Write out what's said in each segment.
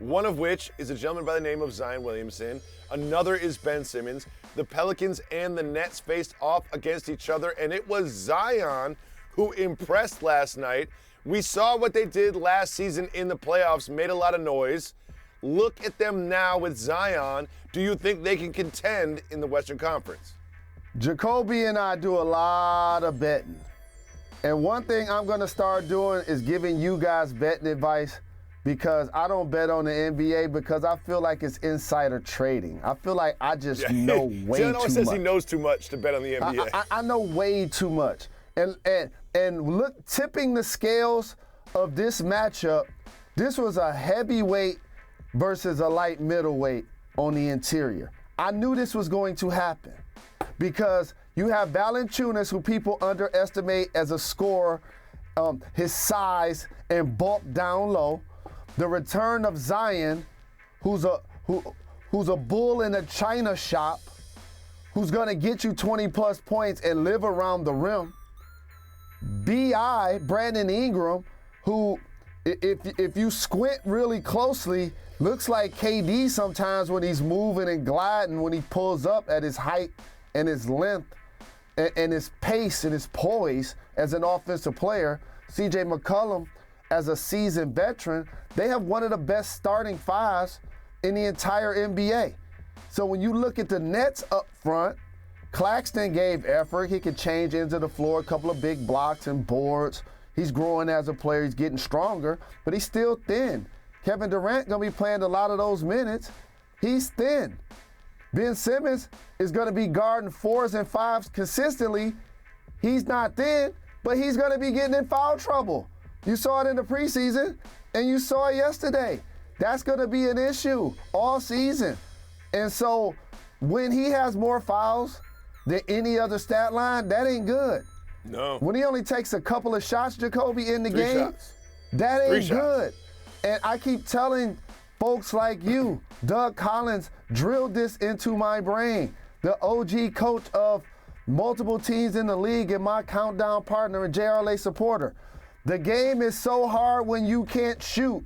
one of which is a gentleman by the name of Zion Williamson. Another is Ben Simmons. The Pelicans and the Nets faced off against each other, and it was Zion who impressed last night. We saw what they did last season in the playoffs, made a lot of noise. Look at them now with Zion. Do you think they can contend in the Western Conference? Jacoby and I do a lot of betting. And one thing I'm going to start doing is giving you guys betting advice, because I don't bet on the NBA because I feel like it's insider trading. I feel like I just know way too much. always says he knows too much to bet on the NBA. I know way too much. And look, tipping the scales of this matchup, this was a heavyweight versus a light middleweight on the interior. I knew this was going to happen because you have Valanciunas, who people underestimate as a scorer, his size and bulk down low. The return of Zion, who's a bull in a china shop, who's going to get you 20-plus points and live around the rim. B.I., Brandon Ingram, who, if you squint really closely, looks like KD sometimes when he's moving and gliding, when he pulls up at his height and his length and his pace and his poise as an offensive player. C.J. McCollum, as a seasoned veteran, they have one of the best starting fives in the entire NBA. So when you look at the Nets up front, Claxton gave effort. He could change ends of the floor, a couple of big blocks and boards. He's growing as a player. He's getting stronger, but he's still thin. Kevin Durant going to be playing a lot of those minutes. He's thin. Ben Simmons is going to be guarding 4s and 5s consistently. He's not thin, but he's going to be getting in foul trouble. You saw it in the preseason, and you saw it yesterday. That's going to be an issue all season. And so when he has more fouls than any other stat line, that ain't good. No. When he only takes a couple of shots, Jacoby, in the game, shots. That ain't good. Shots. And I keep telling folks like you, Doug Collins, drilled this into my brain. The OG coach of multiple teams in the league and my countdown partner and JRLA supporter. The game is so hard when you can't shoot.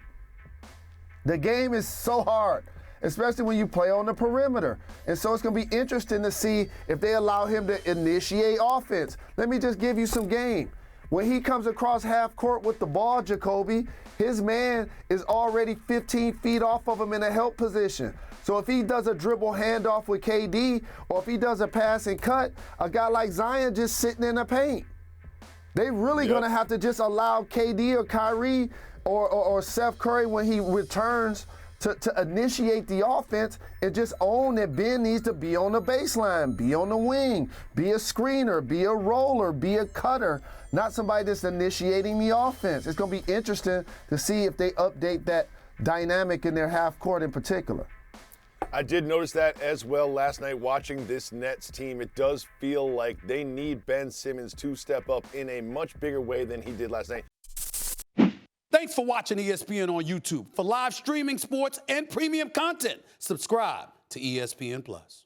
The game is so hard, especially when you play on the perimeter. And so it's going to be interesting to see if they allow him to initiate offense. Let me just give you some game. When he comes across half court with the ball, Jacoby, his man is already 15 feet off of him in a help position. So if he does a dribble handoff with KD, or if he does a pass and cut, a guy like Zion just sitting in the paint. They really going to have to just allow KD or Kyrie or Seth Curry, when he returns, to initiate the offense and just own that Ben needs to be on the baseline, be on the wing, be a screener, be a roller, be a cutter, not somebody that's initiating the offense. It's going to be interesting to see if they update that dynamic in their half court in particular. I did notice that as well last night watching this Nets team. It does feel like they need Ben Simmons to step up in a much bigger way than he did last night. Thanks for watching ESPN on YouTube. For live streaming, sports, and premium content, subscribe to ESPN+.